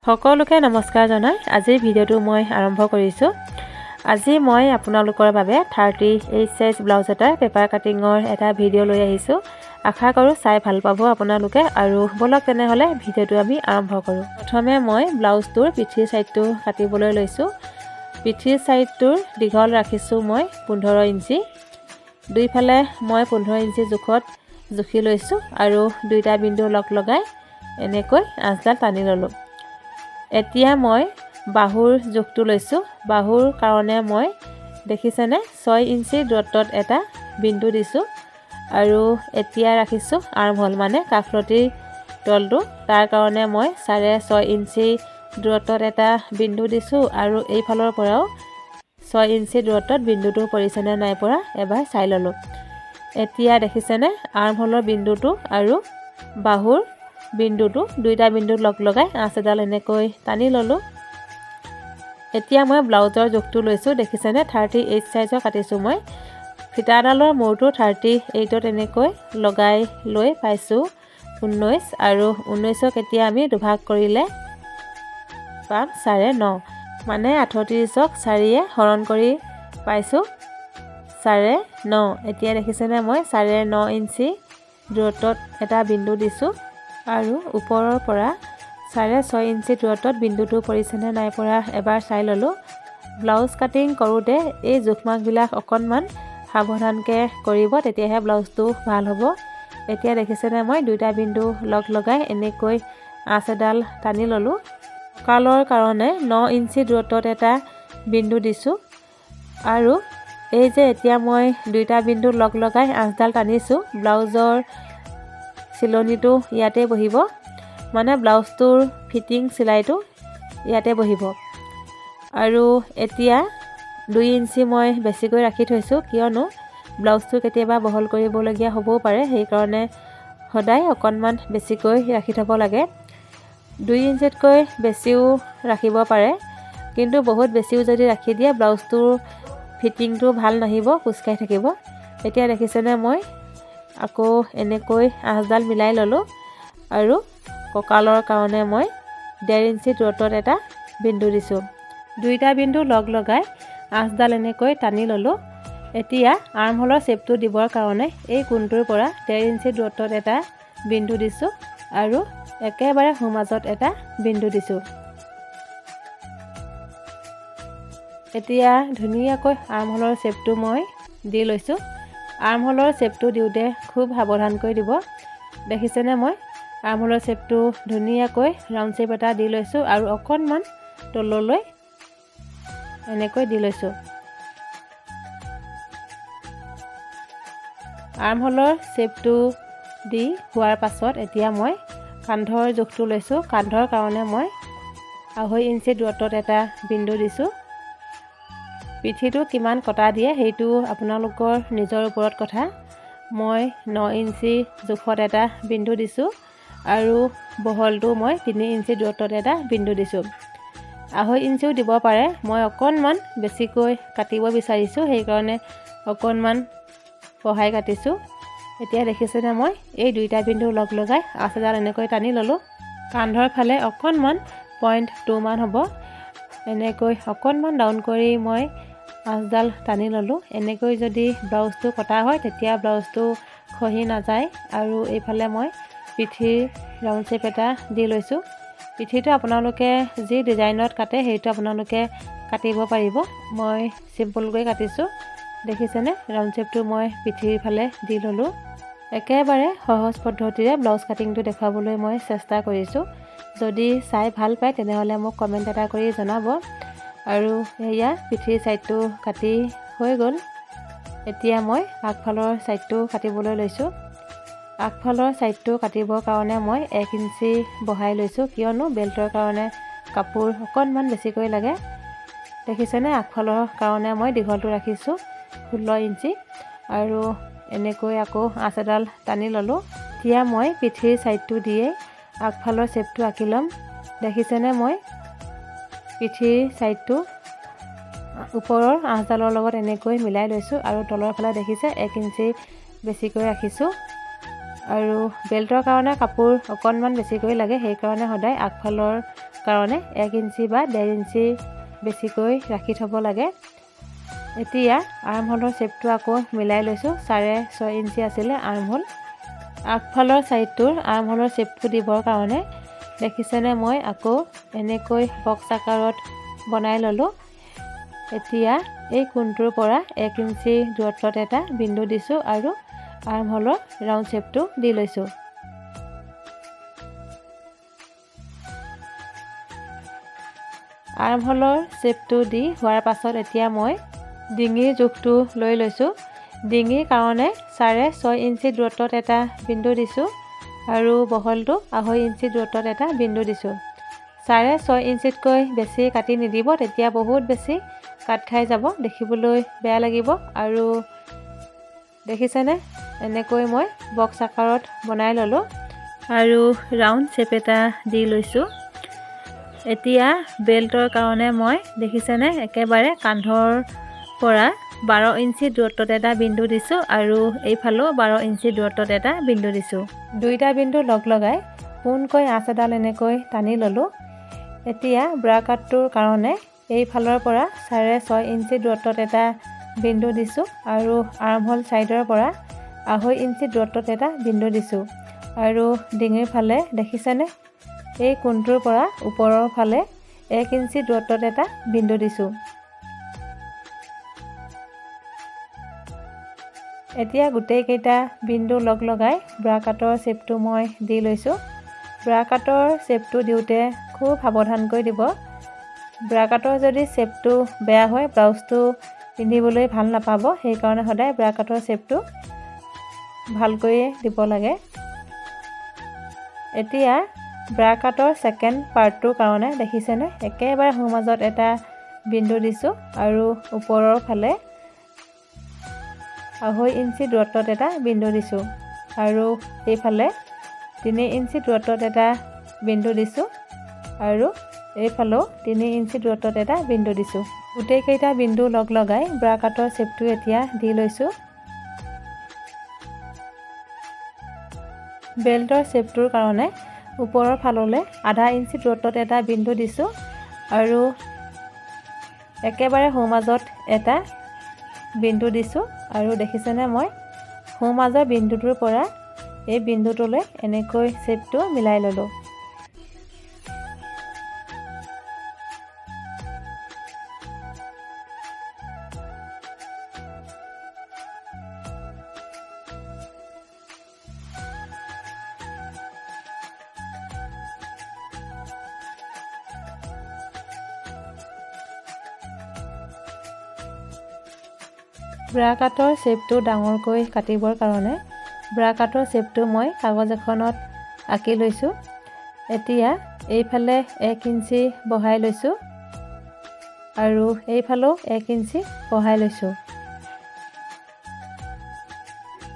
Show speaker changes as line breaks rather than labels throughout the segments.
সকলোকে নমস্কাৰ জনাই আজিৰ ভিডিঅ'টো মই আৰম্ভ কৰিছোঁ। আজি মই আপোনালোকৰ বাবে 38 সাইজ ব্লাউজ এটাৰ পেপাৰ কাটিঙৰ এটা ভিডিঅ' লৈ আহিছোঁ। আশা কৰোঁ চাই ভাল পাব আপোনালোকে। আৰু বলক তেনেহ'লে ভিডিঅ'টো আমি আৰম্ভ কৰোঁ। প্ৰথমে মই ব্লাউজটোৰ পিঠিৰ ছাইডটো কাটিবলৈ লৈছোঁ। পিঠিৰ ছাইডটোৰ দীঘল ৰাখিছোঁ মই 15 ইঞ্চি। দুইফালে মই 15 ইঞ্চি জোখত জুখি লৈছোঁ আৰু দুইটা বিন্দু লগাই এনেকৈ আঁচডাল টানি ল'লোঁ। এতিয়া মই বাহুৰ জোখটো লৈছোঁ। বাহুৰ কাৰণে মই দেখিছেনে 6 ইঞ্চি দূৰত্বত এটা বিন্দু দিছোঁ আৰু এতিয়া ৰাখিছোঁ আৰ্মহোল মানে কাষলতিৰ তলটো। তাৰ কাৰণে মই 6.5 ইঞ্চি দূৰত্বত এটা বিন্দু দিছোঁ আৰু এইফালৰ পৰাও 6 ইঞ্চি দূৰত্বত বিন্দুটো পৰিছেনে নাই পৰা এবাৰ চাই ল'লোঁ। এতিয়া দেখিছেনে আৰ্মহোলৰ বিন্দুটো আৰু বাহুৰ বিন্দুটো দুইটা বিন্দু লগাই আঁচ এডাল এনেকৈ টানি ল'লোঁ। এতিয়া মই ব্লাউজৰ জোখটো লৈছোঁ। দেখিছেনে 38 সাইজৰ কাটিছোঁ মই। ফিটাডালৰ মূৰটো 38ত এনেকৈ লগাই লৈ পাইছোঁ 19 আৰু 19ক এতিয়া আমি দুভাগ কৰিলে পাম 9.5 মানে 38ক 4য়ে হৰণ কৰি পাইছোঁ 9.5। এতিয়া দেখিছেনে মই 9.5 ইঞ্চি দূৰত্বত এটা বিন্দু দিছোঁ আৰু ওপৰৰ পৰা 6.5 ইঞ্চি দূৰত্বত বিন্দুটো পৰিছেনে নাই পৰা এবাৰ চাই ল'লোঁ। ব্লাউজ কাটিং কৰোঁতে এই জোখমাখবিলাক অকণমান সাৱধানকৈ কৰিব, তেতিয়াহে ব্লাউজটো ভাল হ'ব। এতিয়া দেখিছেনে মই দুইটা বিন্দু লগাই এনেকৈ আঁচ এডাল টানি ল'লোঁ। কঁকালৰ কাৰণে 9 ইঞ্চি দূৰত্বত এটা বিন্দু দিছোঁ আৰু এই যে এতিয়া মই দুইটা বিন্দু লগাই আঁচডাল টানিছোঁ, ব্লাউজৰ চিলনিটো ইয়াতে বহিব, মানে ব্লাউজটোৰ ফিটিং চিলাইটো ইয়াতে বহিব। আৰু এতিয়া 2 ইঞ্চি মই বেছিকৈ ৰাখি থৈছোঁ, কিয়নো ব্লাউজটো কেতিয়াবা বহল কৰিবলগীয়া হ'বও পাৰে, সেইকাৰণে সদায় অকণমান বেছিকৈ ৰাখি থ'ব লাগে। 2 ইঞ্চিতকৈ বেছিও ৰাখিব পাৰে, কিন্তু বহুত বেছিও যদি ৰাখি দিয়ে ব্লাউজটোৰ ফিটিংটো ভাল নাহিব, কুচকাই থাকিব। এতিয়া দেখিছেনে মই আকৌ এনেকৈ আঁচডাল মিলাই ল'লোঁ আৰু কঁকালৰ কাৰণে মই 1.5 ইঞ্চি দূৰত্বত এটা বিন্দু দিছোঁ। দুইটা বিন্দু লগাই আঁচডাল এনেকৈ টানি ল'লোঁ। এতিয়া আৰ্মহোলৰ শ্বেপটো দিবৰ কাৰণে এই কোণটোৰ পৰা 1.5 ইঞ্চি দূৰত্বত এটা বিন্দু দিছোঁ আৰু একেবাৰে সোঁমাজত এটা বিন্দু দিছোঁ। এতিয়া ধুনীয়াকৈ আৰ্মহোলৰ শ্বেপটো মই দি লৈছোঁ। আৰ্মহোলৰ শ্বেপটো দিওঁতে খুব সাৱধানকৈ দিব। দেখিছেনে মই আৰ্মহোলৰ শ্বেপটো ধুনীয়াকৈ ৰাউণ্ড শ্বেপ এটা দি লৈছোঁ আৰু অকণমান তললৈ এনেকৈ দি লৈছোঁ। আৰ্মহোলৰ শ্বেপটো দি হোৱাৰ পাছত এতিয়া মই কান্ধৰ জোখটো লৈছোঁ। কান্ধৰ কাৰণে মই 2.5 ইঞ্চি দূৰত্বত এটা বিন্দু দিছোঁ। পিঠিটো কিমান কটা দিয়ে সেইটো আপোনালোকৰ নিজৰ ওপৰত কথা। মই 9 ইঞ্চি জোখত এটা বিন্দু দিছোঁ আৰু বহলটো মই 3 ইঞ্চি দূৰত্বত এটা বিন্দু দিছোঁ। 2.5 ইঞ্চিও দিব পাৰে, মই অকণমান বেছিকৈ কাটিব বিচাৰিছোঁ, সেইকাৰণে অকণমান বঢ়াই কাটিছোঁ। এতিয়া দেখিছেনে মই এই দুইটা বিন্দু লগাই আঁচ এডাল এনেকৈ টানি ল'লোঁ। কান্ধৰ ফালে অকণমান 0.2 মান হ'ব, এনেকৈ অকণমান ডাউন কৰি মই আঁচডাল টানি ল'লোঁ। এনেকৈ যদি ব্লাউজটো কটা হয় তেতিয়া ব্লাউজটো খহি নাযায়। আৰু এইফালে মই পিঠিৰ ৰাউণ্ড শ্বেপ এটা দি লৈছোঁ। পিঠিটো আপোনালোকে যি ডিজাইনত কাটে সেইটো আপোনালোকে কাটিব পাৰিব, মই চিম্পুলকৈ কাটিছোঁ। দেখিছেনে ৰাউণ্ড শ্বেপটো মই পিঠিৰ ফালে দি ল'লোঁ। একেবাৰে সহজ পদ্ধতিৰে ব্লাউজ কাটিংটো দেখুৱাবলৈ মই চেষ্টা কৰিছোঁ। যদি চাই ভাল পায় তেনেহ'লে মোক কমেণ্ট এটা কৰি জনাব। আৰু এয়া পিঠিৰ ছাইডটো কাটি হৈ গ'ল। এতিয়া মই আগফালৰ ছাইডটো কাটিবলৈ লৈছোঁ। আগফালৰ ছাইডটো কাটিবৰ কাৰণে মই 1 ইঞ্চি বঢ়াই লৈছোঁ, কিয়নো বেল্টৰ কাৰণে কাপোৰ অকণমান বেছিকৈ লাগে। দেখিছেনে আগফালৰ কাৰণে মই দীঘলটো ৰাখিছোঁ 16 ইঞ্চি আৰু এনেকৈ আকৌ আঁচ এডাল টানি ল'লোঁ। এতিয়া মই পিঠিৰ ছাইডটো দিয়ে আগফালৰ শ্বেপটো আঁকি ল'ম। দেখিছেনে মই পিঠিৰ ছাইডটো ওপৰৰ আঁচডালৰ লগত এনেকৈ মিলাই লৈছোঁ আৰু তলৰ ফালে দেখিছে 1 ইঞ্চি বেছিকৈ ৰাখিছোঁ। আৰু বেল্টৰ কাৰণে কাপোৰ অকণমান বেছিকৈ লাগে, সেইকাৰণে সদায় আগফালৰ কাৰণে 1 ইঞ্চি বা 1.5 ইঞ্চি বেছিকৈ ৰাখি থ'ব লাগে। এতিয়া আৰ্মহোলৰ শ্বেপটো আকৌ মিলাই লৈছোঁ। 6.5 ইঞ্চি আছিলে আৰ্মহোল। আগফালৰ ছাইডটোৰ আৰ্মহোলৰ শ্বেপটো দিবৰ কাৰণে দেখিছেনে মই আকৌ এনেকৈ বক্স আকাৰত বনাই ল'লোঁ। এতিয়া এই কোণটোৰ পৰা 1 ইঞ্চি দূৰত্বত এটা বিন্দু দিছোঁ আৰু আৰ্মহোলৰ ৰাউণ্ড শ্বেপটো দি লৈছোঁ। আৰ্মহোলৰ শ্বেপটো দি হোৱাৰ পাছত এতিয়া মই ডিঙিৰ জোখটো লৈ লৈছোঁ। ডিঙিৰ কাৰণে 6.5 ইঞ্চি দূৰত্বত এটা বিন্দু দিছোঁ আৰু বহলটো 2.5 ইঞ্চি দূৰত্বত এটা বিন্দু দিছোঁ। 6.5 ইঞ্চিতকৈ বেছি কাটি নিদিব, তেতিয়া বহুত বেছি কাট খাই যাব, দেখিবলৈ বেয়া লাগিব। আৰু দেখিছেনে এনেকৈ মই বক্স আকাৰত বনাই ল'লোঁ আৰু ৰাউণ্ড শ্বেপ এটা দি লৈছোঁ। এতিয়া বেল্টৰ কাৰণে মই দেখিছেনে একেবাৰে কান্ধৰ পৰা 12 ইঞ্চি দূৰত্বত এটা বিন্দু দিছোঁ আৰু এইফালেও 12 ইঞ্চি দূৰত্বত এটা বিন্দু দিছোঁ। দুইটা বিন্দু লগ লগাই পোনকৈ আঁচ এডাল এনেকৈ টানি ল'লোঁ। এতিয়া ব্ৰা কাটটোৰ কাৰণে এইফালৰ পৰা 6.5 ইঞ্চি দূৰত্বত এটা বিন্দু দিছোঁ আৰু আৰ্মহোল ছাইডৰ পৰা 2.5 ইঞ্চি দূৰত্বত এটা বিন্দু দিছোঁ আৰু ডিঙিৰ ফালে দেখিছেনে এই কোণটোৰ পৰা ওপৰৰ ফালে 1 ইঞ্চি দূৰত্বত এটা বিন্দু দিছোঁ। এতিয়া গোটেইকেইটা বিন্দু লগ লগাই ব্ৰা কাটৰ শ্বেপটো মই দি লৈছোঁ। ব্ৰা কাটৰ শ্বেপটো দিওঁতে খুব সাৱধানকৈ দিব। ব্ৰা কাটৰ যদি শ্বেপটো বেয়া হয় ব্লাউজটো পিন্ধিবলৈ ভাল নাপাব, সেইকাৰণে সদায় ব্ৰা কাটৰ শ্বেপটো ভালকৈয়ে দিব লাগে। এতিয়া ব্ৰা কাটৰ ছেকেণ্ড পাৰ্টটোৰ কাৰণে দেখিছেনে একেবাৰে সোঁমাজত এটা বিন্দু দিছোঁ আৰু ওপৰৰ ফালে 2.5 ইঞ্চি দূৰত্বত এটা বিন্দু দিছোঁ আৰু এইফালে 3 ইঞ্চি দূৰত্বত এটা বিন্দু দিছোঁ আৰু এইফালেও 3 ইঞ্চি দূৰত্বত এটা বিন্দু দিছোঁ। গোটেইকেইটা বিন্দু লগ লগাই ব্ৰা কাটৰ শ্বেপটো এতিয়া দি লৈছোঁ। বেল্টৰ শ্বেপটোৰ কাৰণে ওপৰৰ ফাললৈ 0.5 ইঞ্চি দূৰত্বত এটা বিন্দু দিছোঁ আৰু একেবাৰে সোঁমাজত এটা বিন্দু দিছোঁ আৰু দেখিছেনে মই সোঁমাজৰ বিন্দুটোৰ পৰা এই বিন্দুটোলৈ এনেকৈ শ্বেপটো মিলাই ল'লোঁ। ব্ৰা কাটৰ শ্বেপটো ডাঙৰকৈ কাটিবৰ কাৰণে ব্ৰা কাটৰ শ্বেপটো মই কাগজ এখনত আঁকি লৈছোঁ। এতিয়া এইফালে 1 ইঞ্চি বহাই লৈছোঁ আৰু এইফালেও 1 ইঞ্চি বহাই লৈছোঁ।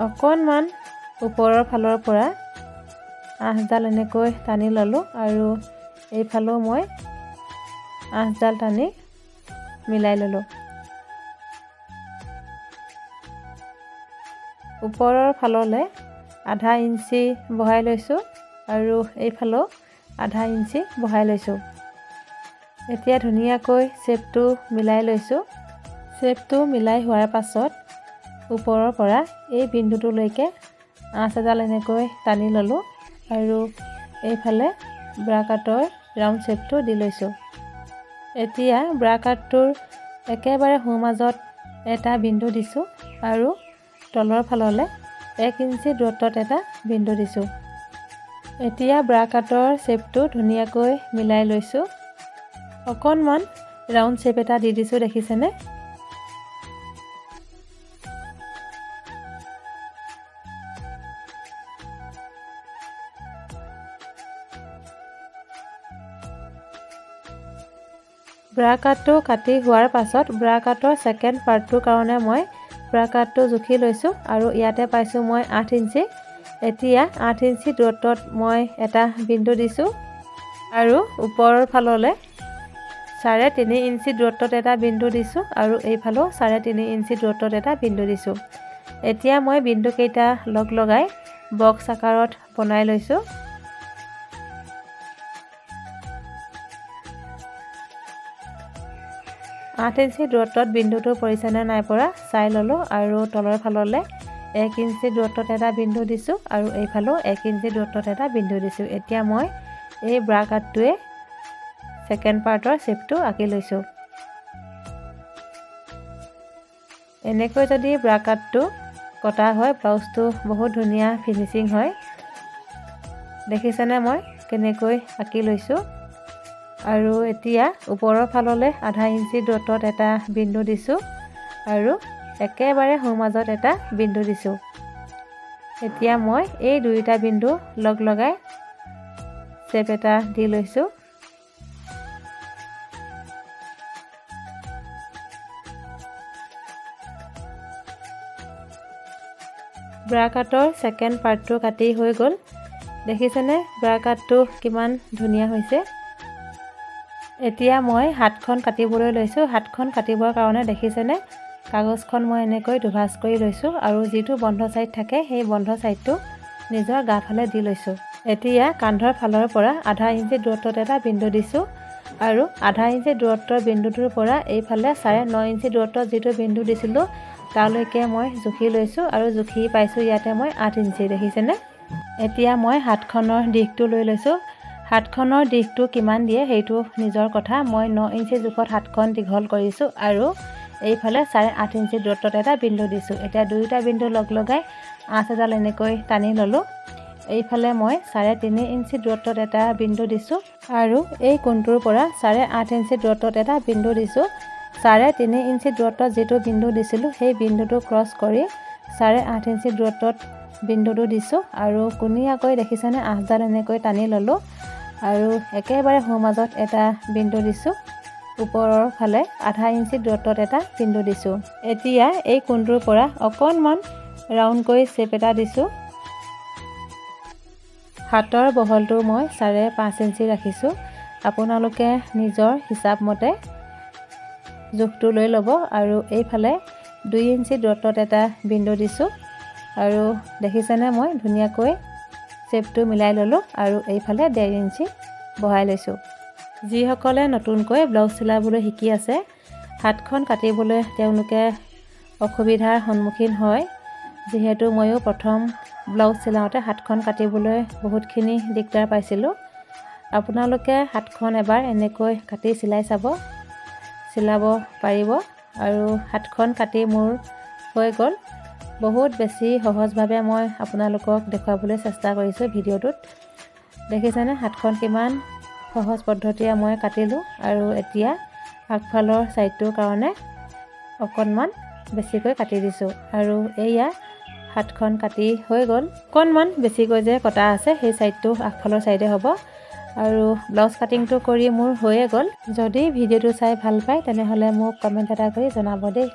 অকণমান ওপৰৰ ফালৰ পৰা আঁচডাল এনেকৈ টানি ল'লোঁ আৰু এইফালেও মই আঁচডাল টানি মিলাই ল'লোঁ। ওপৰৰ ফাললৈ 0.5 ইঞ্চি বহাই লৈছোঁ আৰু এইফালেও 0.5 ইঞ্চি বহাই লৈছোঁ। এতিয়া ধুনীয়াকৈ শ্বেপটো মিলাই লৈছোঁ। শ্বেপটো মিলাই হোৱাৰ পাছত ওপৰৰ পৰা এই বিন্দুটোলৈকে আঁচ এডাল এনেকৈ টানি ল'লোঁ আৰু এইফালে ব্ৰা কাটৰ ৰাউণ্ড শ্বেপটো দি লৈছোঁ। এতিয়া ব্ৰা কাটটোৰ একেবাৰে সোঁমাজত এটা বিন্দু দিছোঁ আৰু তলৰ ফাললৈ 1 ইঞ্চি দূৰত্বত এটা বিন্দু দিছোঁ। এতিয়া ব্ৰা কাটৰ শ্বেপটো ধুনীয়াকৈ মিলাই লৈছোঁ। অকণমান ৰাউণ্ড শ্বেপ এটা দি দিছোঁ, দেখিছেনে? ব্ৰা কাটটো কাটি হোৱাৰ পাছত ব্ৰা কাটৰ ছেকেণ্ড পাৰ্টটোৰ কাৰণে মই ব্ৰা কাটটো জুখি লৈছোঁ আৰু ইয়াতে পাইছোঁ মই 8 ইঞ্চি। এতিয়া 8 ইঞ্চি দূৰত্বত মই এটা বিন্দু দিছোঁ আৰু ওপৰৰ ফাললৈ 3.5 ইঞ্চি দূৰত্বত এটা বিন্দু দিছোঁ আৰু এইফালেও 3.5 ইঞ্চি দূৰত্বত এটা বিন্দু দিছোঁ। এতিয়া মই বিন্দুকেইটা লগ লগাই বক্স আকাৰত বনাই লৈছোঁ। 8 ইঞ্চি দূৰত্বত বিন্দুটো পৰিছেনে নাই পৰা চাই ল'লোঁ আৰু তলৰ ফাললৈ 1 ইঞ্চি দূৰত্বত এটা বিন্দু দিছোঁ আৰু এইফালেও 1 ইঞ্চি দূৰত্বত এটা বিন্দু দিছোঁ। এতিয়া মই এই ব্ৰা কাটটোৱে ছেকেণ্ড পাৰ্টৰ শ্বেপটো আঁকি লৈছোঁ। এনেকৈ যদি ব্ৰা কাটটো কটা হয় ব্লাউজটো বহুত ধুনীয়া ফিনিচিং হয়। দেখিছেনে মই কেনেকৈ আঁকি লৈছোঁ। আৰু এতিয়া ওপৰৰ ফাললৈ আধা ইঞ্চি দূৰত্বত এটা বিন্দু দিছোঁ আৰু একেবাৰে সোঁমাজত এটা বিন্দু দিছোঁ। এতিয়া মই এই দুয়োটা বিন্দু লগ লগাই শ্বেপ এটা দি লৈছোঁ। ব্ৰা কাটৰ ছেকেণ্ড পাৰ্টটো কাটি হৈ গ'ল। দেখিছেনে ব্ৰা কাটটো কিমান ধুনীয়া হৈছে। এতিয়া মই হাতখন কাটিবলৈ লৈছোঁ। হাতখন কাটিবৰ কাৰণে দেখিছেনে কাগজখন মই এনেকৈ দুভাঁজ কৰি লৈছোঁ আৰু যিটো বন্ধ ছাইড থাকে সেই বন্ধ ছাইডটো নিজৰ গাফালে দি লৈছোঁ। এতিয়া কান্ধৰ ফালৰ পৰা আধা ইঞ্চি দূৰত্বত এটা বিন্দু দিছোঁ আৰু আধা ইঞ্চি দূৰত্বৰ বিন্দুটোৰ পৰা এইফালে 9.5 ইঞ্চি দূৰত্বত যিটো বিন্দু দিছিলোঁ তালৈকে মই জুখি লৈছোঁ আৰু জুখি পাইছোঁ ইয়াতে মই 8 ইঞ্চি। দেখিছেনে। এতিয়া মই হাতখনৰ দিশটো লৈ লৈছোঁ। হাতখনৰ দিশটো কিমান দিয়ে সেইটো নিজৰ কথা। মই 9 ইঞ্চি জোখত হাতখন দীঘল কৰিছোঁ আৰু এইফালে 8.5 ইঞ্চি দূৰত্বত এটা বিন্দু দিছোঁ। এতিয়া দুয়োটা বিন্দু লগ লগাই আঁচ এডাল এনেকৈ টানি ল'লোঁ। এইফালে মই 3.5 ইঞ্চি দূৰত্বত এটা বিন্দু দিছোঁ আৰু এই কোণটোৰ পৰা 8.5 ইঞ্চি দূৰত্বত এটা বিন্দু দিছোঁ। 3.5 ইঞ্চি দূৰত্বত যিটো বিন্দু দিছিলোঁ সেই বিন্দুটো ক্ৰছ কৰি 8.5 ইঞ্চি দূৰত্বত বিন্দুটো দিছোঁ আৰু কোণীয়াকৈ দেখিছেনে আঁচডাল এনেকৈ টানি ল'লোঁ আৰু একেবাৰে সোঁমাজত এটা বিন্দু দিছোঁ। ওপৰৰ ফালে আধা ইঞ্চি দূৰত্বত এটা বিন্দু দিছোঁ। এতিয়া এই কোণটোৰ পৰা অকণমান ৰাউণ্ডকৈ শ্বেপ এটা দিছোঁ। হাতৰ বহলটো মই 5.5 ইঞ্চি ৰাখিছোঁ। আপোনালোকে নিজৰ হিচাপ মতে জোখটো লৈ ল'ব আৰু এইফালে 2 ইঞ্চি দূৰত্বত এটা বিন্দু দিছোঁ আৰু দেখিছেনে মই ধুনীয়াকৈ শ্বেপটো মিলাই ল'লোঁ আৰু এইফালে 1.5 ইঞ্চি বহাই লৈছোঁ। যিসকলে নতুনকৈ ব্লাউজ চিলাবলৈ শিকি আছে হাতখন কাটিবলৈ তেওঁলোকে অসুবিধাৰ সন্মুখীন হয়। যিহেতু ময়ো প্ৰথম ব্লাউজ চিলাওঁতে হাতখন কাটিবলৈ বহুতখিনি দিগদাৰ পাইছিলোঁ। আপোনালোকে হাতখন এবাৰ এনেকৈ কাটি চিলাব পাৰিব আৰু হাতখন কাটি মোৰ হৈ গ'ল। বহুত বেছি সহজভাৱে মই আপোনালোকক দেখুৱাবলৈ চেষ্টা কৰিছোঁ ভিডিঅ'টোত। দেখিছেনে হাতখন কিমান সহজ পদ্ধতিৰে মই কাটিলোঁ আৰু এতিয়া আগফালৰ ছাইডটোৰ কাৰণে অকণমান বেছিকৈ কাটি দিছোঁ আৰু এয়া হাতখন কাটি হৈ গ'ল। অকণমান বেছিকৈ যে কটা আছে সেই ছাইডটো আগফালৰ ছাইডে হ'ব আৰু ব্লাউজ কাটিংটো কৰি মোৰ হৈয়ে গ'ল। যদি ভিডিঅ'টো চাই ভাল পায় তেনেহ'লে মোক কমেণ্ট এটা কৰি জনাব দেই।